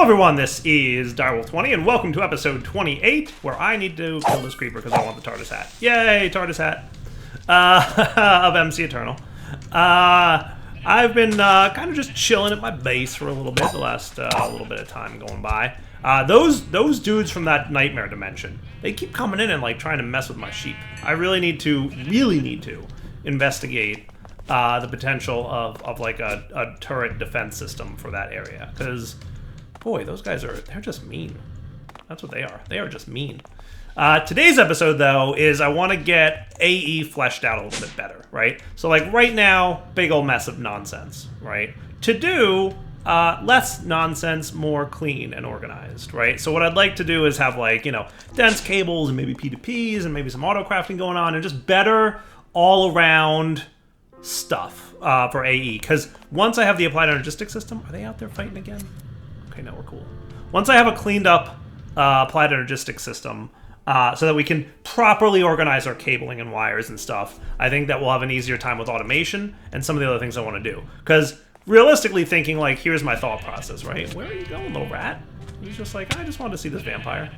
everyone, this is Direwolf20, and welcome to episode 28, where I need to kill this creeper because I want the TARDIS hat. Yay, TARDIS hat! Of MCEternal. I've been kind of just chilling at my base for a little bit, the last little bit of time going by. Those dudes from that nightmare dimension, they keep coming in and like trying to mess with my sheep. I really need to investigate the potential of like a turret defense system for that area, because boy, those guys they're just mean. That's what they are. They are just mean. Today's episode, though, is I want to get AE fleshed out a little bit better, right? So, like, right now, big old mess of nonsense, right? To do, less nonsense, more clean and organized, right? So what I'd like to do is have, like, you know, dense cables and maybe P2Ps and maybe some auto-crafting going on and just better all-around stuff for AE. Because once I have the applied energistic system, are they out there fighting again? Okay, no, we're cool. Once I have a cleaned up applied energistic system, so that we can properly organize our cabling and wires and stuff, I think that we'll have an easier time with automation and some of the other things I want to do. Because realistically thinking, like, here's my thought process, right? Where are you going, little rat? He's just like, I just want to see this vampire.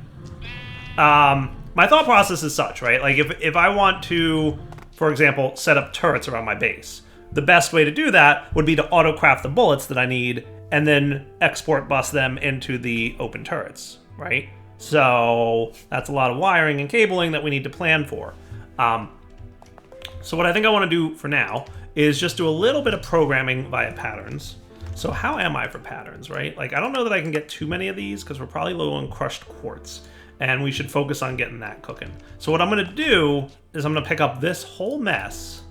My thought process is such, right? Like, if I want to, for example, set up turrets around my base, the best way to do that would be to auto-craft the bullets that I need and then export bus them into the open turrets, right? So that's a lot of wiring and cabling that we need to plan for. So what I think I want to do for now is just do a little bit of programming via patterns. So how am I for patterns, right? Like, I don't know that I can get too many of these because we're probably low on crushed quartz, and we should focus on getting that cooking. So what I'm going to do is I'm going to pick up this whole mess,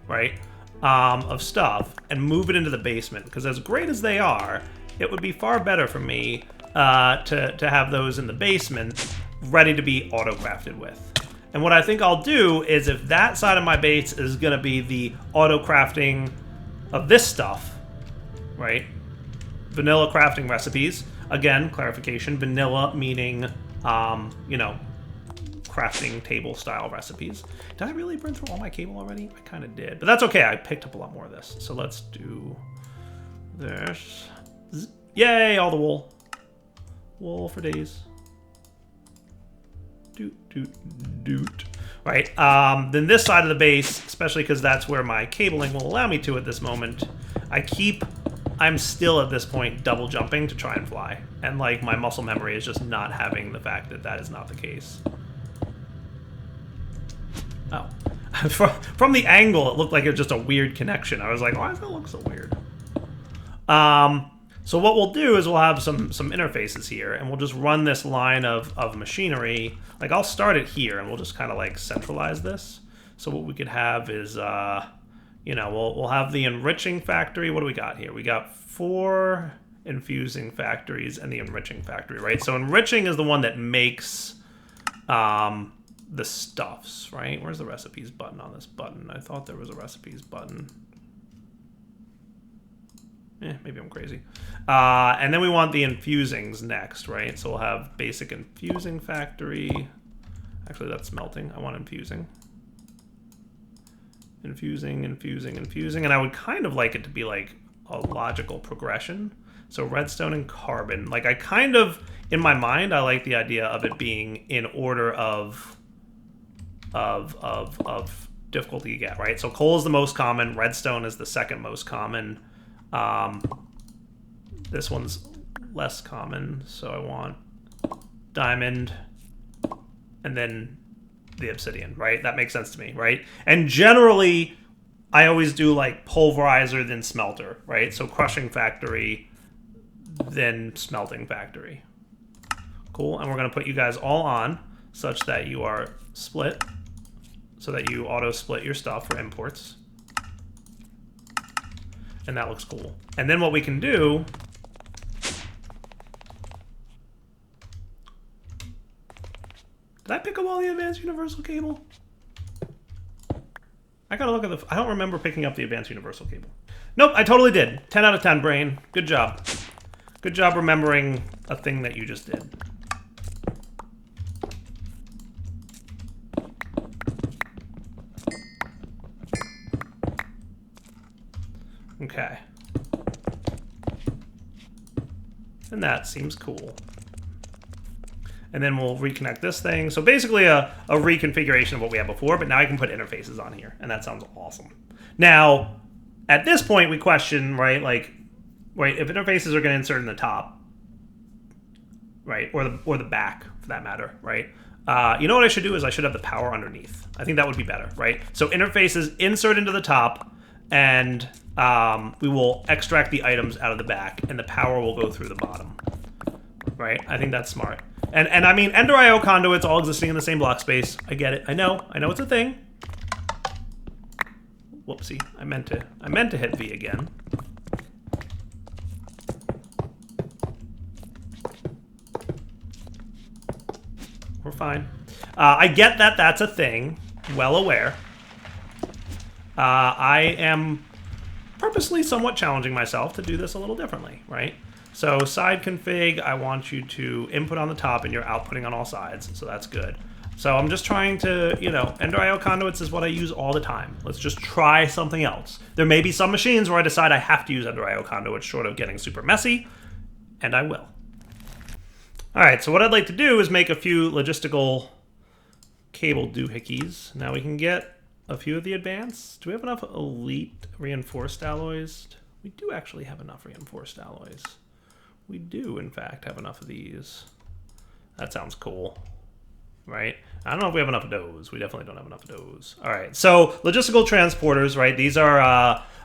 right, of stuff and move it into the basement, because as great as they are, it would be far better for me to have those in the basement ready to be auto-crafted with. And what I think I'll do is, if that side of my base is going to be the auto-crafting of this stuff, right? Vanilla crafting recipes. Again, clarification, vanilla meaning, you know, crafting table style recipes. Did I really burn through all my cable already? I kind of did, but that's okay. I picked up a lot more of this. So let's do this. Yay, all the wool. Wool for days. Doot. Right. Then this side of the base, especially because that's where my cabling will allow me to at this moment, I'm still at this point double jumping to try and fly. And like, my muscle memory is just not having the fact that that is not the case. Oh. From the angle, it looked like it was just a weird connection. I was like, why does that look so weird? So what we'll do is we'll have some interfaces here, and we'll just run this line of machinery. Like, I'll start it here, and we'll just kind of like centralize this. So what we could have is, you know, we'll have the enriching factory. What do we got here? We got 4 infusing factories and the enriching factory, right? So enriching is the one that makes the stuffs, right? Where's the recipes button on this button? I thought there was a recipes button. Maybe I'm crazy. And then we want the infusings next, right? So we'll have basic infusing factory. Actually, that's smelting. I want infusing. Infusing. And I would kind of like it to be like a logical progression. So redstone and carbon. Like, I kind of, in my mind, I like the idea of it being in order of difficulty you get, right? So coal is the most common. Redstone is the second most common. This one's less common, so I want diamond and then the obsidian, right? That makes sense to me, right? And generally, I always do like pulverizer, then smelter, right? So crushing factory, then smelting factory. Cool, and we're gonna put you guys all on such that you are split, so that you auto-split your stuff for imports. And that looks cool. And then what we can do... Did I pick up all the advanced universal cable? I gotta look at the... I don't remember picking up the advanced universal cable. Nope, I totally did. 10 out of 10, brain. Good job. Good job remembering a thing that you just did. Okay. And that seems cool. And then we'll reconnect this thing. So basically a reconfiguration of what we had before, but now I can put interfaces on here, and that sounds awesome. Now, at this point, we question, right, like, wait, if interfaces are going to insert in the top, right, or the back, for that matter, right, you know what I should do is I should have the power underneath. I think that would be better, right? So interfaces insert into the top, and we will extract the items out of the back, and the power will go through the bottom, right? I think that's smart. And I mean, Ender IO conduits all existing in the same block space. I get it. I know it's a thing. Whoopsie. I meant to hit V again. We're fine. I get that that's a thing. Well aware. I am purposely somewhat challenging myself to do this a little differently, right? So side config, I want you to input on the top and you're outputting on all sides, so that's good. So I'm just trying to, you know, Ender IO conduits is what I use all the time. Let's just try something else. There may be some machines where I decide I have to use Ender IO conduits short of getting super messy, and I will. All right, so what I'd like to do is make a few logistical cable doohickeys. Now we can get a few of the advanced. Do we have enough elite reinforced alloys? We do actually have enough reinforced alloys. We do, in fact, have enough of these. That sounds cool, right? I don't know if we have enough of those. We definitely don't have enough of those. All right, so logistical transporters, right? These are,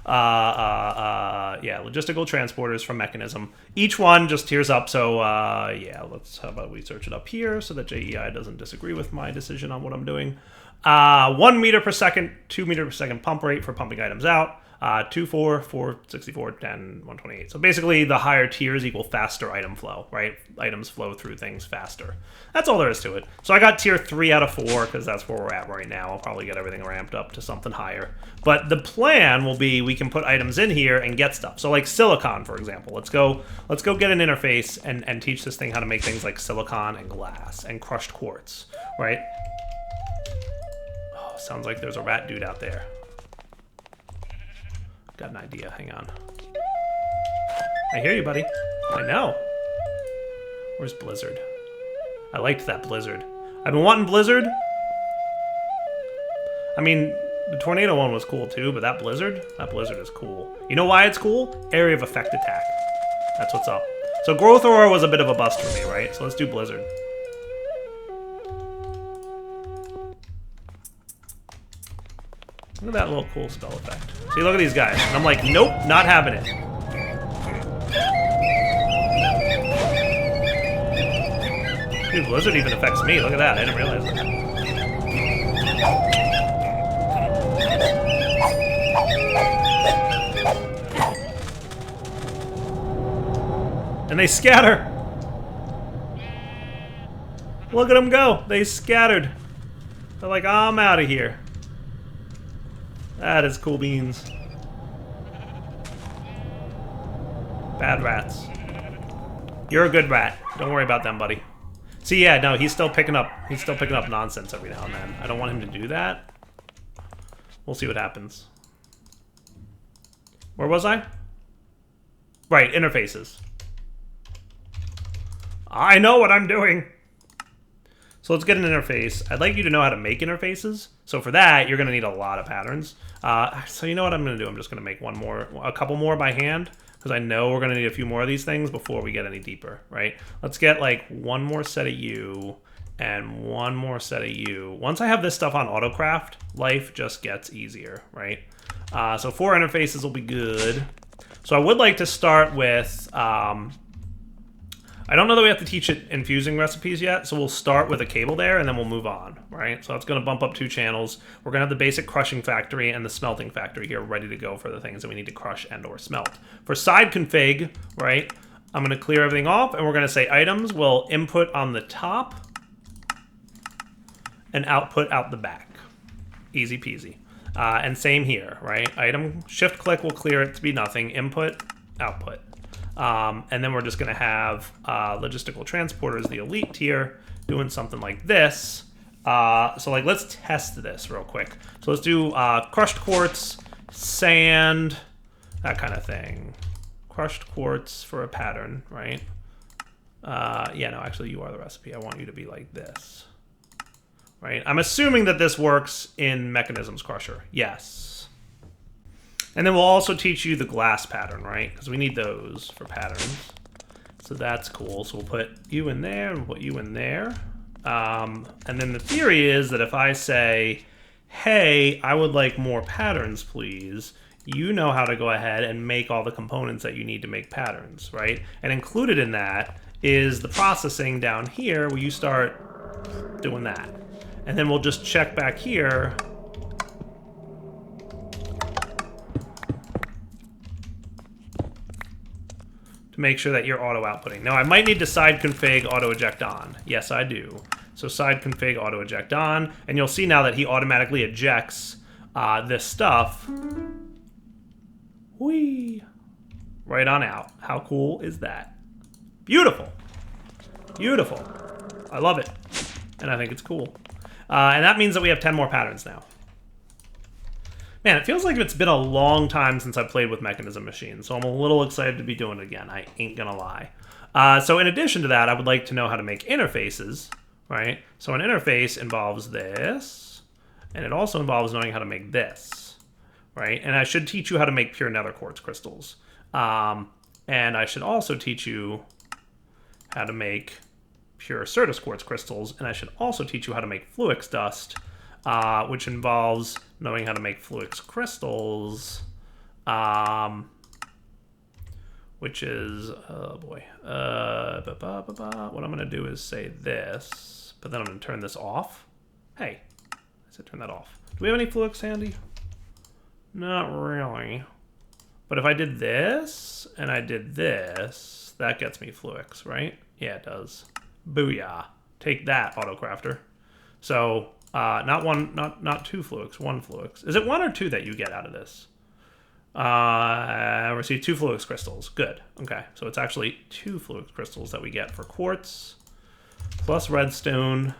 yeah, logistical transporters from Mechanism. Each one just tiers up, so, yeah, how about we search it up here so that JEI doesn't disagree with my decision on what I'm doing. 1 meter per second, 2 meter per second pump rate for pumping items out. 2, 4, 4, 64, 10, 128. So basically the higher tiers equal faster item flow, right? Items flow through things faster. That's all there is to it. So I got tier 3 out of 4 because that's where we're at right now. I'll probably get everything ramped up to something higher. But the plan will be we can put items in here and get stuff. So like silicon, for example. Let's go get an interface and teach this thing how to make things like silicon and glass and crushed quartz, right? Oh, sounds like there's a rat dude out there. Got an idea, hang on. I hear you, buddy. I know. Where's Blizzard? I liked that Blizzard. I've been wanting Blizzard. I mean, the Tornado one was cool too, but that Blizzard is cool. You know why it's cool? Area of effect attack. That's what's up. So Growth Aura was a bit of a bust for me, right? So let's do Blizzard. Look at that little cool spell effect. See, look at these guys. And I'm like, nope, not having it. Dude, Blizzard even affects me. Look at that. I didn't realize that. And they scatter. Look at them go. They scattered. They're like, I'm out of here. That is cool beans. Bad rats. You're a good rat. Don't worry about them, buddy. See, yeah, no, he's still picking up nonsense every now and then. I don't want him to do that. We'll see what happens. Where was I? Right, interfaces. I know what I'm doing. So let's get an interface. I'd like you to know how to make interfaces. So for that, you're going to need a lot of patterns. So you know what I'm going to do? I'm just going to make a couple more by hand, because I know we're going to need a few more of these things before we get any deeper, right? Let's get like one more set of you and one more set of you. Once I have this stuff on autocraft, life just gets easier, right? So 4 interfaces will be good. So I would like to start with... I don't know that we have to teach it infusing recipes yet, so we'll start with a cable there, and then we'll move on, right? So it's going to bump up 2 channels. We're going to have the basic crushing factory and the smelting factory here ready to go for the things that we need to crush and or smelt. For side config, right, I'm going to clear everything off, and we're going to say items will input on the top and output out the back. Easy peasy. And same here, right? Item, shift click will clear it to be nothing. Input, output. And then we're just going to have logistical transporters, the elite tier, doing something like this. So like, let's test this real quick. So let's do crushed quartz, sand, that kind of thing. Crushed quartz for a pattern, right? Yeah, no, actually you are the recipe. I want you to be like this. Right? I'm assuming that this works in Mechanisms Crusher. Yes. And then we'll also teach you the glass pattern, right? Because we need those for patterns. So that's cool. So we'll put you in there and we'll put you in there. And then the theory is that if I say, hey, I would like more patterns, please, you know how to go ahead and make all the components that you need to make patterns, right? And included in that is the processing down here where you start doing that. And then we'll just check back here. To make sure that you're auto outputting. Now I might need to side config auto eject on. Yes, I do. So side config auto eject on, and you'll see now that he automatically ejects this stuff. Whee! Right on out. How cool is that? Beautiful. Beautiful. I love it. And I think it's cool. And that means that we have 10 more patterns now. Man, it feels like it's been a long time since I played with Mechanism Machines, so I'm a little excited to be doing it again. I ain't gonna lie. So in addition to that, I would like to know how to make interfaces, right? So an interface involves this, and it also involves knowing how to make this, right? And I should teach you how to make pure nether quartz crystals. And I should also teach you how to make pure Certus quartz crystals, and I should also teach you how to make Fluix dust, which involves knowing how to make Fluix crystals, which is, oh boy, what I'm going to do is say this, but then I'm going to turn this off. Hey, I said turn that off. Do we have any Fluix handy? Not really. But if I did this, and I did this, that gets me Fluix, right? Yeah, it does. Booyah. Take that, Autocrafter. So, not two Fluix, one Fluix. Is it one or two that you get out of this? Receive 2 Fluix crystals. Good. Okay, so it's actually 2 Fluix crystals that we get for quartz, plus redstone,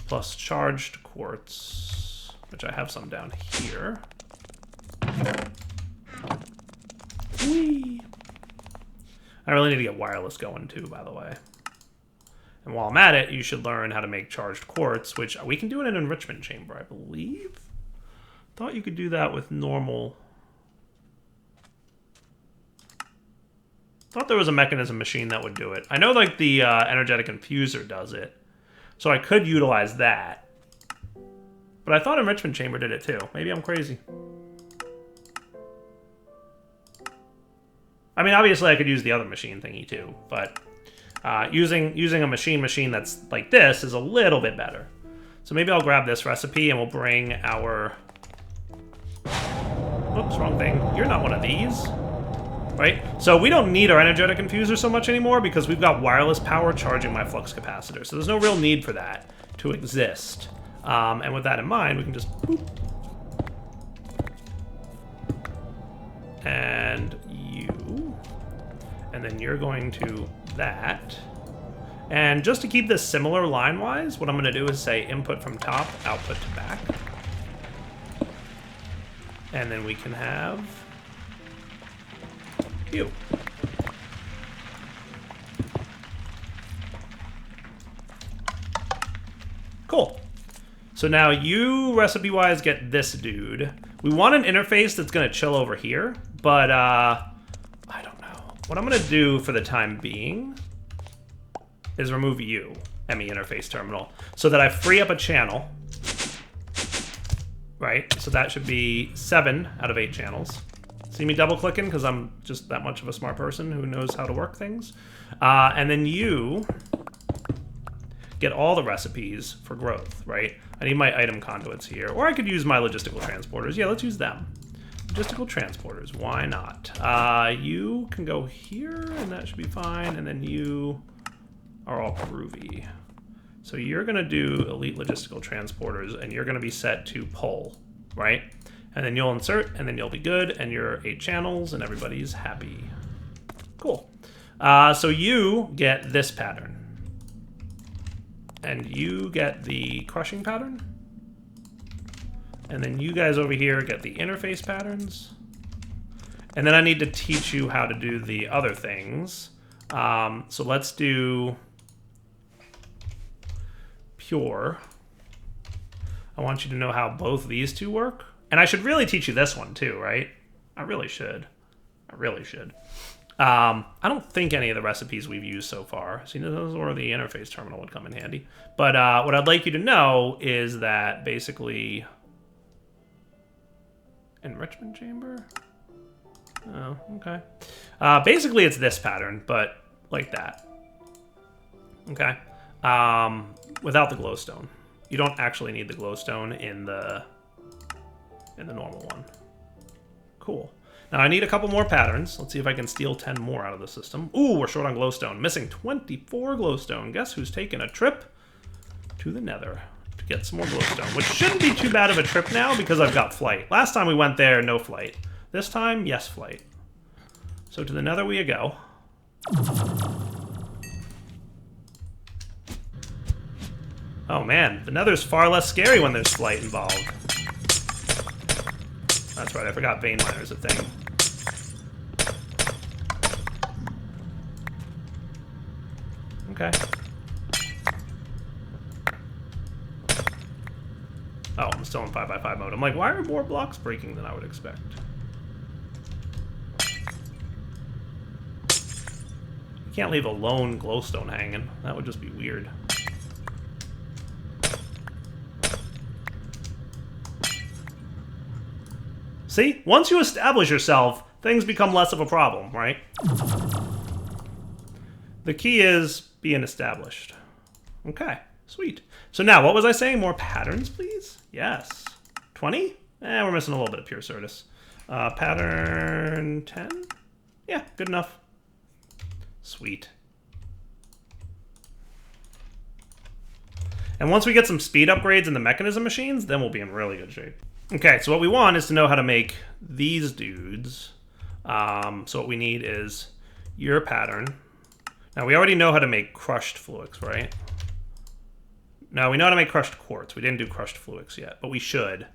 plus charged quartz, which I have some down here. Whee! I really need to get wireless going too, by the way. And while I'm at it, you should learn how to make charged quartz, which we can do in an enrichment chamber, I believe. Thought you could do that with normal. Thought there was a mechanism machine that would do it. I know like the energetic infuser does it, so I could utilize that. But I thought enrichment chamber did it too. Maybe I'm crazy. I mean, obviously I could use the other machine thingy too, but using a machine that's like this is a little bit better. So maybe I'll grab this recipe and we'll bring our... Oops, wrong thing. You're not one of these. Right? So we don't need our energetic infuser so much anymore because we've got wireless power charging my flux capacitor. So there's no real need for that to exist. And with that in mind, we can just boop. And you. And then you're going to that. And just to keep this similar line-wise, what I'm going to do is say input from top, output to back. And then we can have you. Cool. So now you, recipe-wise, get this dude. We want an interface that's going to chill over here, but I don't know. What I'm going to do for the time being is remove you, MCEternal, so that I free up a channel. Right, so that should be 7 out of 8 channels. See me double clicking because I'm just that much of a smart person who knows how to work things. And then you get all the recipes for growth, right? I need my item conduits here, or I could use my logistical transporters. Yeah, let's use them. Logistical transporters, why not? You can go here, and that should be fine. And then you are all groovy. So you're going to do elite logistical transporters, and you're going to be set to pull, right? And then you'll insert, and then you'll be good, and you're 8 channels, and everybody's happy. Cool. So you get this pattern. And you get the crushing pattern. And then you guys over here get the interface patterns. And then I need to teach you how to do the other things. So let's do pure. I want you to know how both these two work. And I should really teach you this one too, right? I really should. I really should. I don't think any of the recipes we've used so far. See, those or the interface terminal would come in handy. But what I'd like you to know is that basically... Enrichment chamber? Oh, okay. Basically, it's this pattern, but like that. Okay. Without the glowstone. You don't actually need the glowstone in the normal one. Cool. Now I need a couple more patterns. Let's see if I can steal 10 more out of the system. Ooh, we're short on glowstone. Missing 24 glowstone. Guess who's taking a trip to the nether to get some more glowstone, which shouldn't be too bad of a trip now because I've got flight. Last time we went there, no flight. This time, yes flight. So to the nether we go. Oh man, the nether's far less scary when there's flight involved. That's right, I forgot vein miner's a thing. Okay. Oh, I'm still in 5x5 mode. I'm like, why are more blocks breaking than I would expect? You can't leave a lone glowstone hanging. That would just be weird. See? Once you establish yourself, things become less of a problem, right? The key is being established. Okay, sweet. So now, what was I saying? More patterns, please? Yes. 20? We're missing a little bit of pure Certus. Pattern 10? Yeah, good enough. Sweet. And once we get some speed upgrades in the mechanism machines, then we'll be in really good shape. Okay, so what we want is to know how to make these dudes. So what we need is your pattern. Now, we already know how to make crushed fluix, right? No, we know how to make crushed quartz. We didn't do crushed fluix yet, but we should.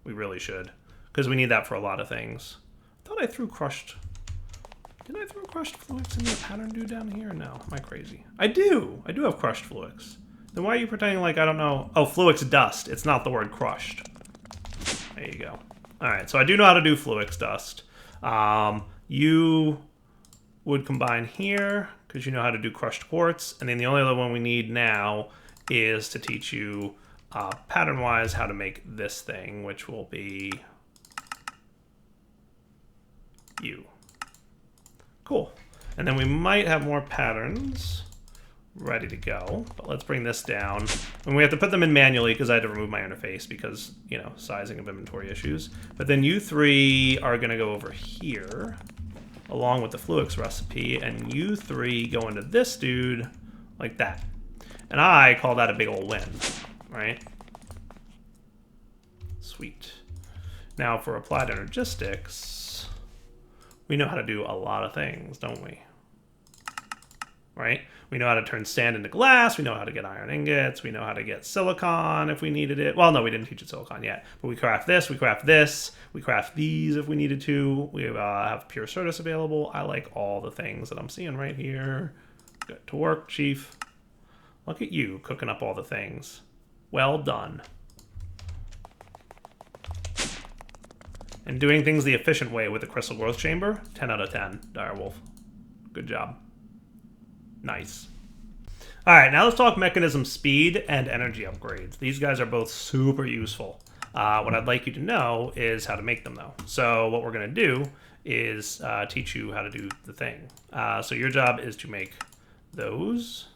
We really should, because we need that for a lot of things. I thought I threw crushed... Did I throw crushed fluix in the pattern dude down here? No, am I crazy? I do! I do have crushed fluix. Then why are you pretending like I don't know? Oh, fluix dust. It's not the word crushed. There you go. Alright, so I do know how to do fluix dust. You would combine here, because you know how to do crushed quartz. And then the only other one we need now is to teach you pattern-wise how to make this thing, which will be you. Cool. And then we might have more patterns ready to go, but let's bring this down. And we have to put them in manually because I had to remove my interface because, you know, sizing of inventory issues. But then you three are going to go over here along with the fluix recipe, and you three go into this dude like that. And I call that a big old win, right? Sweet. Now for applied energistics, we know how to do a lot of things, don't we? Right? We know how to turn sand into glass, we know how to get iron ingots, we know how to get silicon if we needed it. Well, no, we didn't teach it silicon yet. But we craft this, we craft this, we craft these if we needed to. We have pure Certus available. I like all the things that I'm seeing right here. Good to work, Chief. Look at you cooking up all the things. Well done. And doing things the efficient way with the Crystal Growth Chamber, 10 out of 10, Direwolf. Good job. Nice. All right, now let's talk mechanism speed and energy upgrades. These guys are both super useful. What I'd like you to know is how to make them, though. So what we're going to do is teach you how to do the thing. So your job is to make those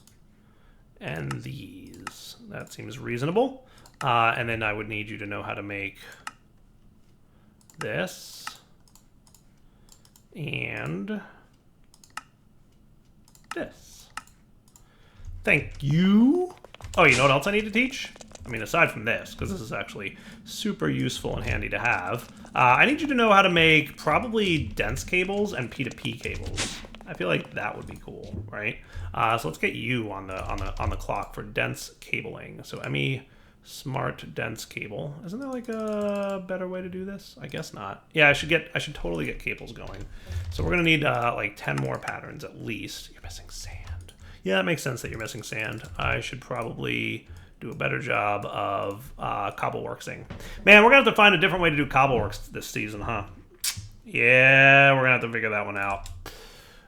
and these. That seems reasonable. And then I would need you to know how to make this and this. Thank you. Oh, you know what else I need to teach? I mean, aside from this, because this is actually super useful and handy to have, I need you to know how to make probably dense cables and P2P cables. I feel like that would be cool, right? So let's get you on the clock for dense cabling. So ME smart dense cable. Isn't there like a better way to do this? I guess not. Yeah, I should totally get cables going. So we're gonna need like 10 more patterns at least. You're missing sand. Yeah, that makes sense that you're missing sand. I should probably do a better job of cobbleworksing. Man, we're gonna have to find a different way to do cobbleworks this season, huh? Yeah, we're gonna have to figure that one out.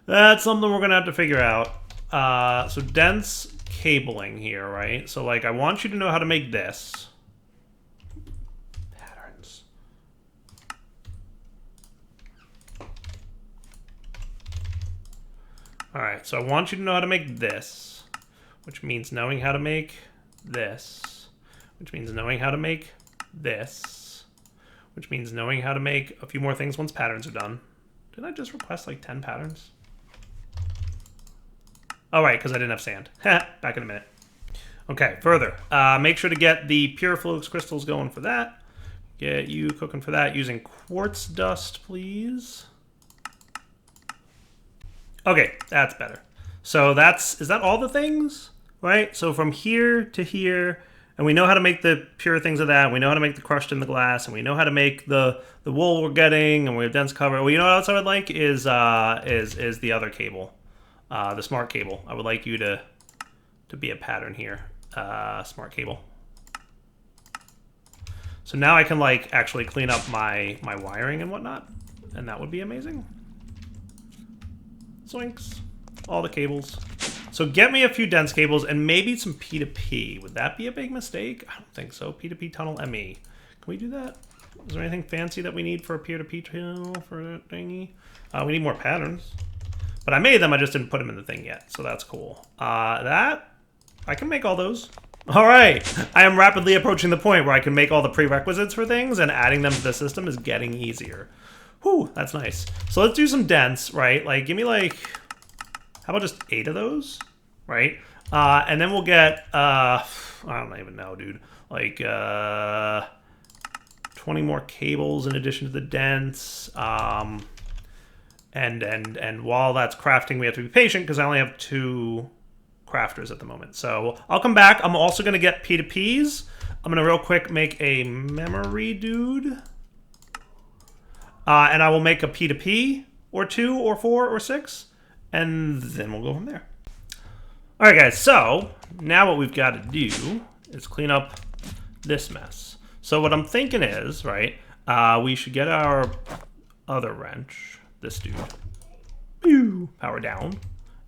That's something we're gonna have to figure out. So dense cabling here, right? So like I want you to know how to make this. Patterns. All right, so I want you to know how to make this, which means knowing how to make this, which means knowing how to make this, which means knowing how to make a few more things once patterns are done. Did I just request like 10 patterns? Oh, right, because I didn't have sand. Back in a minute. Okay, further. Make sure to get the pure flux crystals going for that. Get you cooking for that using quartz dust, please. Okay, that's better. So is that all the things? Right? So from here to here, and we know how to make the pure things of that. We know how to make the crushed in the glass, and we know how to make the wool we're getting, and we have dense cover. Well, you know what else I would like is the other cable. The smart cable. I would like you to be a pattern here. Smart cable. So now I can like actually clean up my wiring and whatnot, and that would be amazing. Zoinks. All the cables. So get me a few dense cables and maybe some P2P. Would that be a big mistake? I don't think so. P2P tunnel ME. Can we do that? Is there anything fancy that we need for a P2P tunnel for that thingy? We need more patterns. But I made them, I just didn't put them in the thing yet, so that's cool. I can make all those. All right, I am rapidly approaching the point where I can make all the prerequisites for things, and adding them to the system is getting easier. Whew, that's nice. So let's do some dense, right? Like, give me like, how about just 8 of those, right? And then we'll get, I don't even know, dude. Like, 20 more cables in addition to the dense. And while that's crafting, we have to be patient because I only have 2 crafters at the moment. So I'll come back. I'm also going to get P2Ps. I'm going to real quick make a memory dude. And I will make a P2P or 2 or 4 or 6. And then we'll go from there. All right, guys. So now what we've got to do is clean up this mess. So what I'm thinking is, right, we should get our other wrench. This dude. Pew! Power down.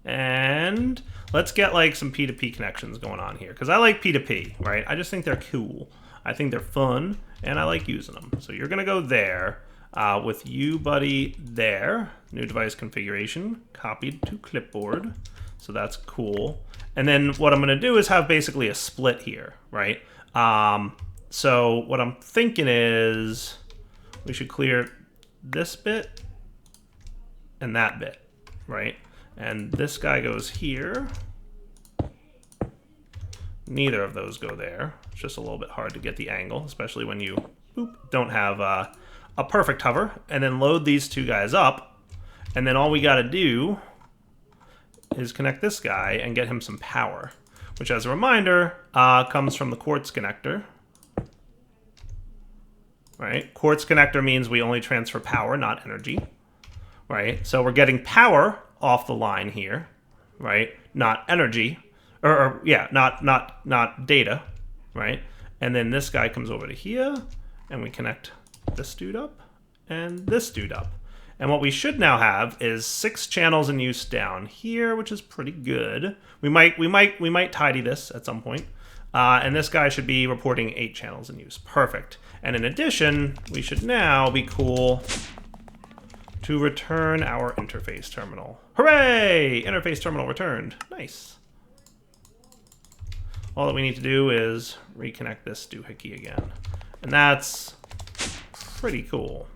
And let's get like some P2P connections going on here. Because I like P2P, right? I just think they're cool. I think they're fun. And I like using them. So you're going to go there with you, buddy, there. New device configuration. Copied to clipboard. So that's cool. And then what I'm going to do is have basically a split here, right? So what I'm thinking is we should clear this bit and that bit, right? And this guy goes here. Neither of those go there. It's just a little bit hard to get the angle, especially when you don't have a perfect hover. And then load these 2 guys up. And then all we got to do is connect this guy and get him some power, which, as a reminder, comes from the quartz connector. Right? Quartz connector means we only transfer power, not energy. Right? So we're getting power off the line here, right? Not energy, or yeah, not data, right? And then this guy comes over to here, and we connect this dude up and this dude up. And what we should now have is 6 channels in use down here, which is pretty good. We might tidy this at some point. And this guy should be reporting 8 channels in use. Perfect. And in addition, we should now be cool to return our interface terminal. Hooray! Interface terminal returned. Nice. All that we need to do is reconnect this doohickey again. And that's pretty cool.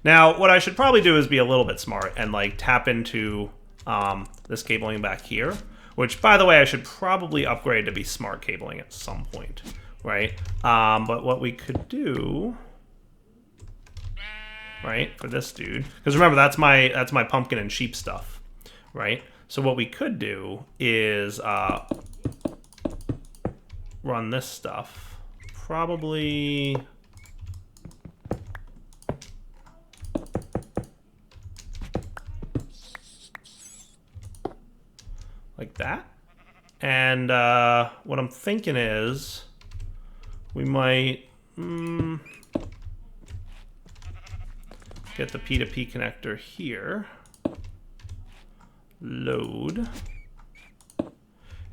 Now, what I should probably do is be a little bit smart and like tap into this cabling back here, which, by the way, I should probably upgrade to be smart cabling at some point, right? But what we could do, right, for this dude, because remember that's my pumpkin and sheep stuff, right? So what we could do is run this stuff probably... like that. And what I'm thinking is we might get the P2P connector here. Load.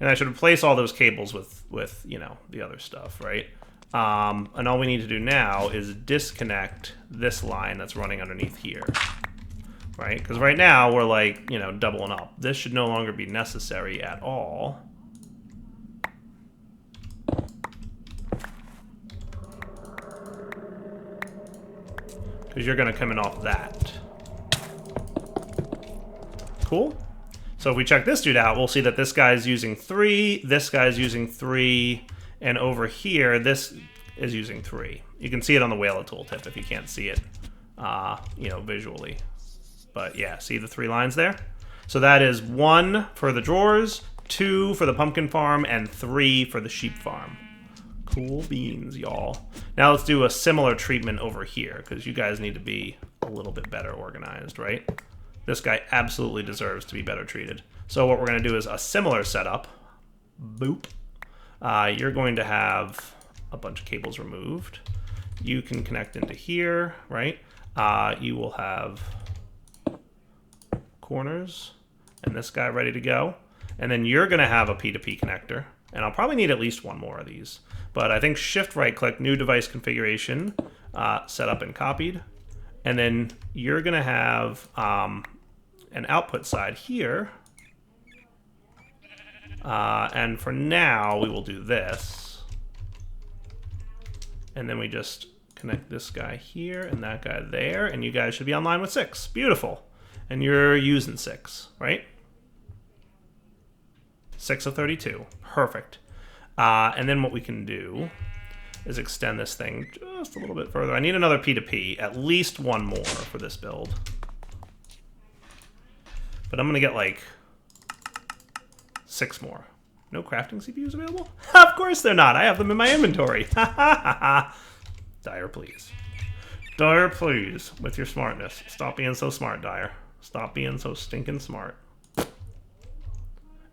And I should replace all those cables with you know, the other stuff, right? And all we need to do now is disconnect this line that's running underneath here. Right? Because right now we're like, you know, doubling up. This should no longer be necessary at all. Because you're going to come in off that. Cool. So if we check this dude out, we'll see that this guy's using 3, this guy's using 3, and over here, this is using 3. You can see it on the Whaler tooltip if you can't see it, you know, visually. But yeah, see the 3 lines there? So that is 1 for the drawers, 2 for the pumpkin farm, and 3 for the sheep farm. Cool beans, y'all. Now let's do a similar treatment over here, because you guys need to be a little bit better organized, right? This guy absolutely deserves to be better treated. So what we're going to do is a similar setup. Boop. You're going to have a bunch of cables removed. You can connect into here, right? You will have corners and this guy ready to go. And then you're going to have a P2P connector. And I'll probably need at least 1 more of these. But I think shift right click, new device configuration, set up and copied. And then you're going to have an output side here. And for now, we will do this. And then we just connect this guy here and that guy there. And you guys should be online with 6. Beautiful. And you're using 6, right? 6 of 32. Perfect. And then what we can do is extend this thing just a little bit further. I need another P2P, at least 1 more for this build. But I'm going to get like 6 more. No crafting CPUs available? Of course they're not. I have them in my inventory. Dyer, please. Dyer, please, with your smartness. Stop being so smart, Dyer. Stop being so stinking smart.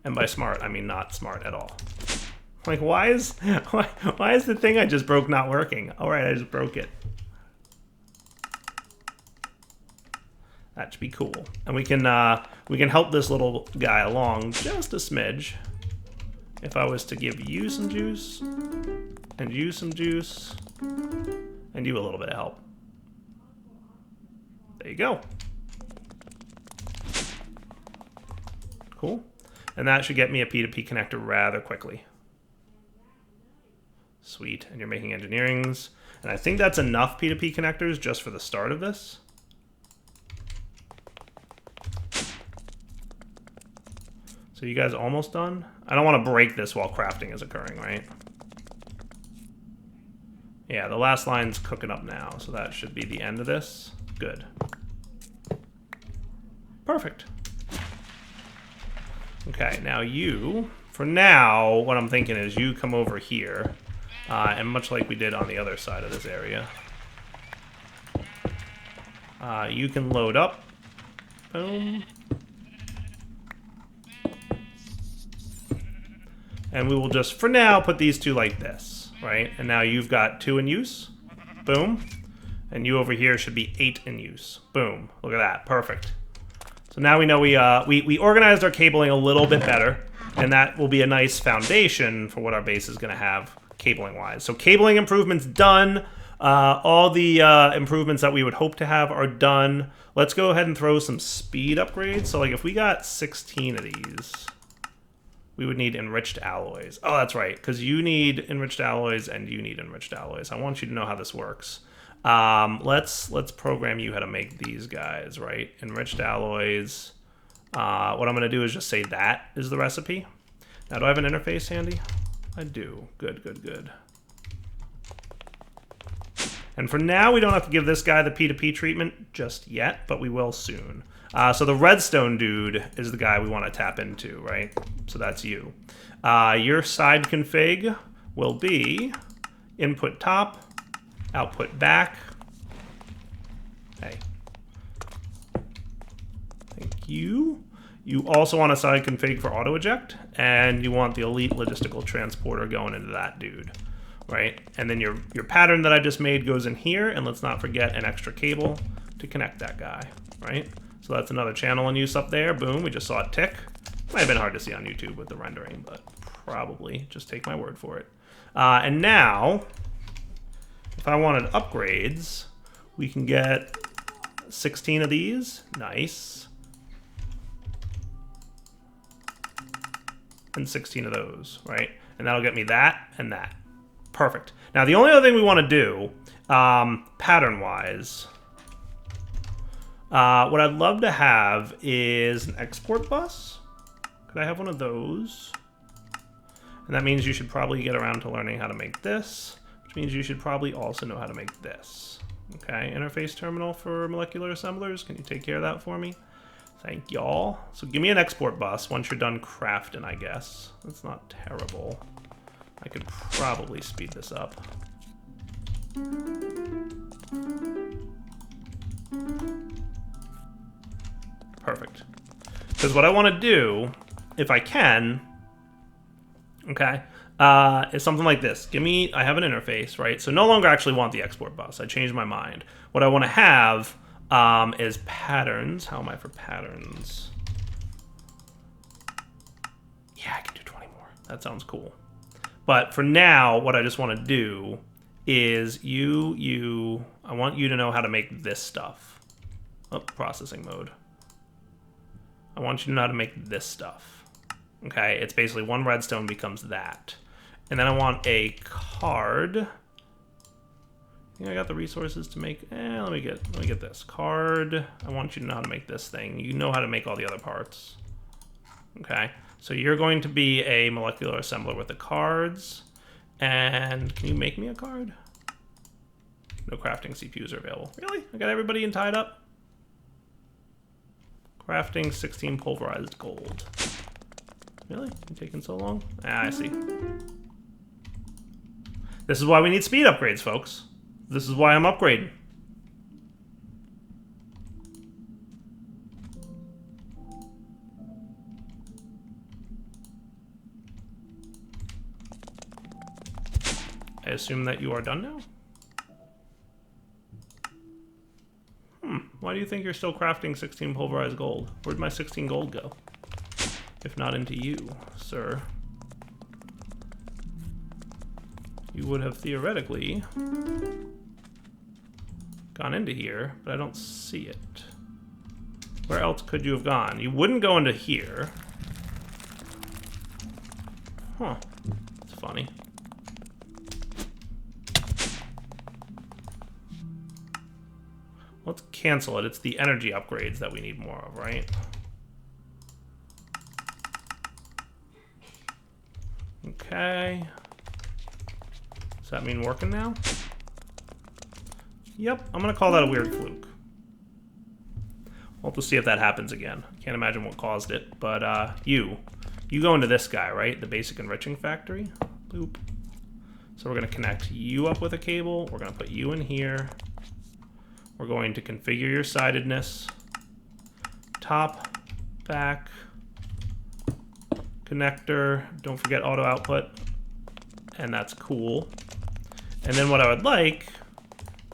And by smart, I mean not smart at all. Like, why is the thing I just broke not working? All right, I just broke it. That should be cool. And we can help this little guy along just a smidge. If I was to give you some juice, and you some juice, and you a little bit of help. There you go. Cool. And that should get me a P2P connector rather quickly. Sweet. And you're making engineerings. And I think that's enough P2P connectors just for the start of this. So you guys almost done? I don't want to break this while crafting is occurring, right? Yeah, the last line's cooking up now, so that should be the end of this. Good. Perfect. Okay, now you, for now, what I'm thinking is you come over here, and much like we did on the other side of this area, you can load up. Boom. And we will just, for now, put these 2 like this, right? And now you've got 2 in use. Boom. And you over here should be 8 in use. Boom. Look at that. Perfect. So now we know we organized our cabling a little bit better, and that will be a nice foundation for what our base is going to have cabling-wise. So cabling improvements done. All the improvements that we would hope to have are done. Let's go ahead and throw some speed upgrades. So like if we got 16 of these, we would need enriched alloys. Oh, that's right, because you need enriched alloys and you need enriched alloys. I want you to know how this works. Let's program you how to make these guys, right? Enriched alloys. What I'm going to do is just say that is the recipe. Now, do I have an interface handy? I do. Good, good, good. And for now, we don't have to give this guy the P2P treatment just yet, but we will soon. So the redstone dude is the guy we want to tap into, right? So that's you. Your side config will be Input top, output back. Hey. Thank you. You also want a side config for auto eject, and you want the elite logistical transporter going into that dude, right? And then your pattern that I just made goes in here, and let's not forget an extra cable to connect that guy, right? So that's another channel in use up there. Boom, we just saw it tick. Might have been hard to see on YouTube with the rendering, but probably just take my word for it. And now, if I wanted upgrades, we can get 16 of these. Nice. And 16 of those, right? And that'll get me that and that. Perfect. Now, the only other thing we want to do, pattern-wise, what I'd love to have is an export bus. Could I have one of those? And that means you should probably get around to learning how to make this, which means you should probably also know how to make this. Okay, interface terminal for molecular assemblers. Can you take care of that for me? Thank y'all. So give me an export bus once you're done crafting, I guess. That's not terrible. I could probably speed this up. Perfect. Because what I want to do, if I can, okay, is something like this. Give me, I have an interface, right? So no longer actually want the export bus. I changed my mind. What I want to have is patterns. How am I for patterns? Yeah, I can do 20 more. That sounds cool. But for now, what I just want to do is I want you to know how to make this stuff. Oh, processing mode. I want you to know how to make this stuff. Okay, it's basically one redstone becomes that. And then I want a card. I think I got the resources to make. Let me get this card. I want you to know how to make this thing. You know how to make all the other parts. Okay, so you're going to be a molecular assembler with the cards. And can you make me a card? No crafting CPUs are available. Really? I got everybody tied up. Crafting 16 pulverized gold. Really? You taking so long? Ah, I see. This is why we need speed upgrades, folks. This is why I'm upgrading. I assume that you are done now? Why do you think you're still crafting 16 pulverized gold? Where'd my 16 gold go? If not into you, sir. You would have theoretically gone into here, but I don't see it. Where else could you have gone? You wouldn't go into here. Huh. It's funny. Let's cancel it. It's the energy upgrades that we need more of, right? Okay. Does that mean working now? Yep, I'm gonna call that a weird fluke. We'll have to see if that happens again. Can't imagine what caused it, but you go into this guy, right? The basic enriching factory. Boop. So we're gonna connect you up with a cable. We're gonna put you in here. We're going to configure your sidedness. Top, back, connector. Don't forget auto output. And that's cool. And then what I would like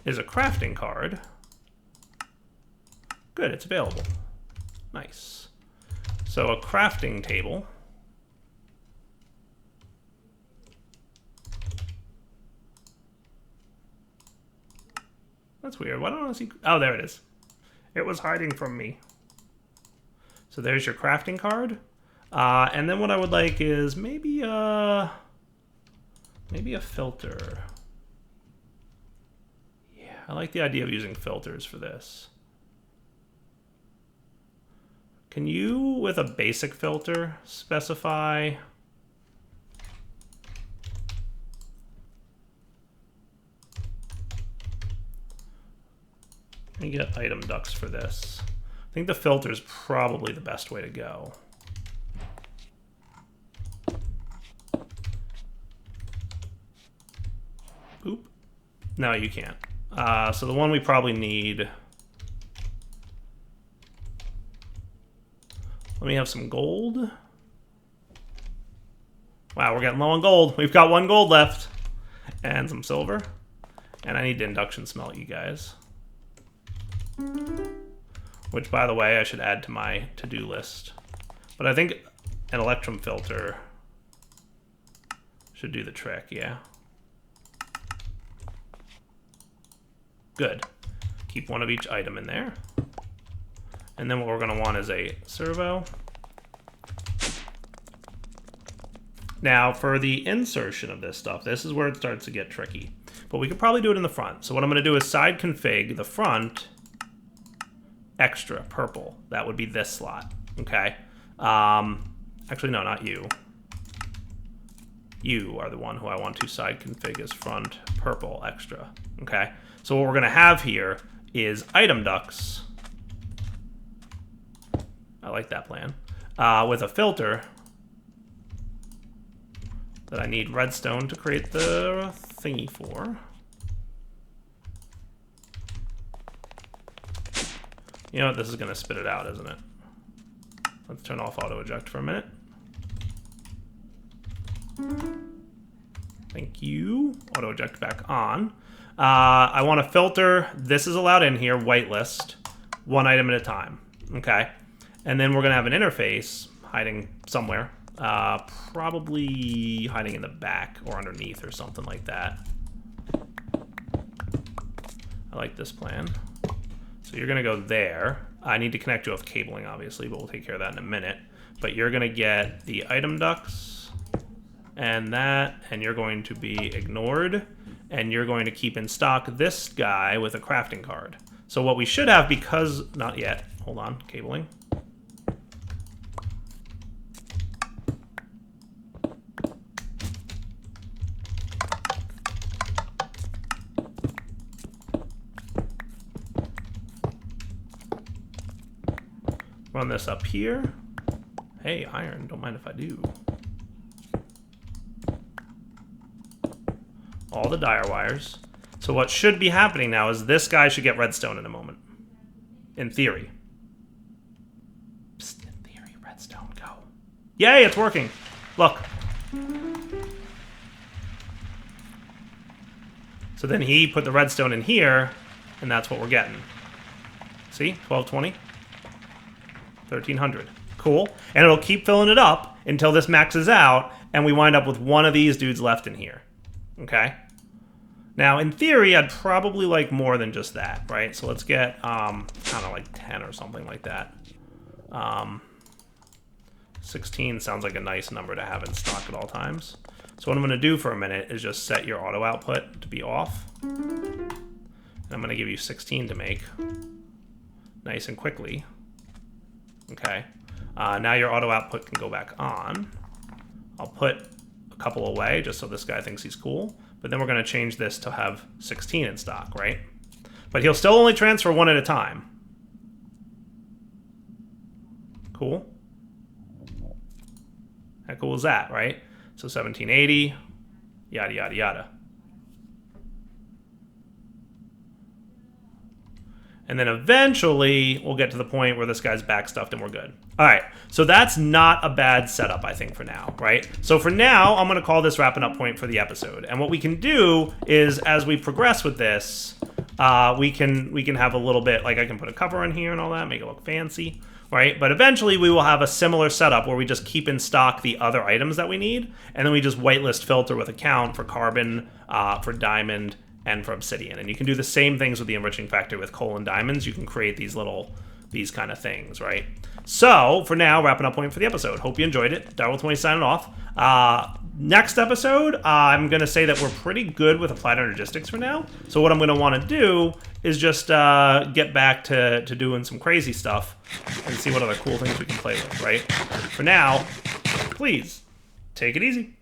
is a crafting card. Good, it's available. Nice. So a crafting table. That's weird. Why don't I see? Oh, there it is. It was hiding from me. So there's your crafting card. And then what I would like is maybe a filter. Yeah, I like the idea of using filters for this. Can you, with a basic filter, specify... Let me get item ducts for this. I think the filter is probably the best way to go. Oop. No, you can't. So the one we probably need... Let me have some gold. Wow, we're getting low on gold. We've got 1 gold left. And some silver. And I need to induction smelt you guys. Which, by the way, I should add to my to-do list. But I think an electrum filter should do the trick, yeah. Good. Keep 1 of each item in there. And then what we're going to want is a servo. Now, for the insertion of this stuff, this is where it starts to get tricky. But we could probably do it in the front. So what I'm going to do is side config the front extra purple. That would be this slot, okay? Actually, no, not you. You are the one who I want to side config as front purple extra, okay? So what we're going to have here is item ducts. I like that plan. With a filter that I need redstone to create the thingy for. You know what? This is going to spit it out, isn't it? Let's turn off auto eject for a minute. Thank you. Auto eject back on. I want to filter. This is allowed in here, whitelist, 1 item at a time. Okay. And then we're going to have an interface hiding somewhere. Probably hiding in the back or underneath or something like that. I like this plan. So you're going to go there. I need to connect you with cabling, obviously, but we'll take care of that in a minute. But you're going to get the item ducts and that, and you're going to be ignored. And you're going to keep in stock this guy with a crafting card. So what we should have, because... Not yet. Hold on. Cabling. Run this up here. Hey, iron, don't mind if I do. All the dire wires. So what should be happening now is this guy should get redstone in a moment. In theory. Psst, in theory, redstone, go. Yay, it's working. Look. So then he put the redstone in here, and that's what we're getting. See? 1220. 1300. Cool. And it'll keep filling it up until this maxes out, and we wind up with 1 of these dudes left in here. Okay? Now, in theory, I'd probably like more than just that, right? So let's get, I don't know, like 10 or something like that. 16 sounds like a nice number to have in stock at all times. So what I'm going to do for a minute is just set your auto output to be off. And I'm going to give you 16 to make. Nice and quickly. Okay. Now your auto output can go back on. I'll put a couple away just so this guy thinks he's cool. But then we're going to change this to have 16 in stock, right? But he'll still only transfer 1 at a time. Cool. How cool is that, right? So 1780, yada, yada, yada. And then eventually, we'll get to the point where this guy's backstuffed and we're good. All right, so that's not a bad setup, I think, for now, right? So for now, I'm going to call this wrapping up point for the episode. And what we can do is, as we progress with this, we can have a little bit, like I can put a cover in here and all that, make it look fancy, right? But eventually, we will have a similar setup where we just keep in stock the other items that we need, and then we just whitelist filter with a count for carbon, for diamond, and for obsidian. And you can do the same things with the enriching factor with coal and diamonds. You can create these kind of things, right? So, for now, wrapping up point for the episode. Hope you enjoyed it. Ep28 signing off. Next episode, I'm going to say that we're pretty good with applied energistics for now. So what I'm going to want to do is just get back to doing some crazy stuff and see what other cool things we can play with, right? For now, please, take it easy.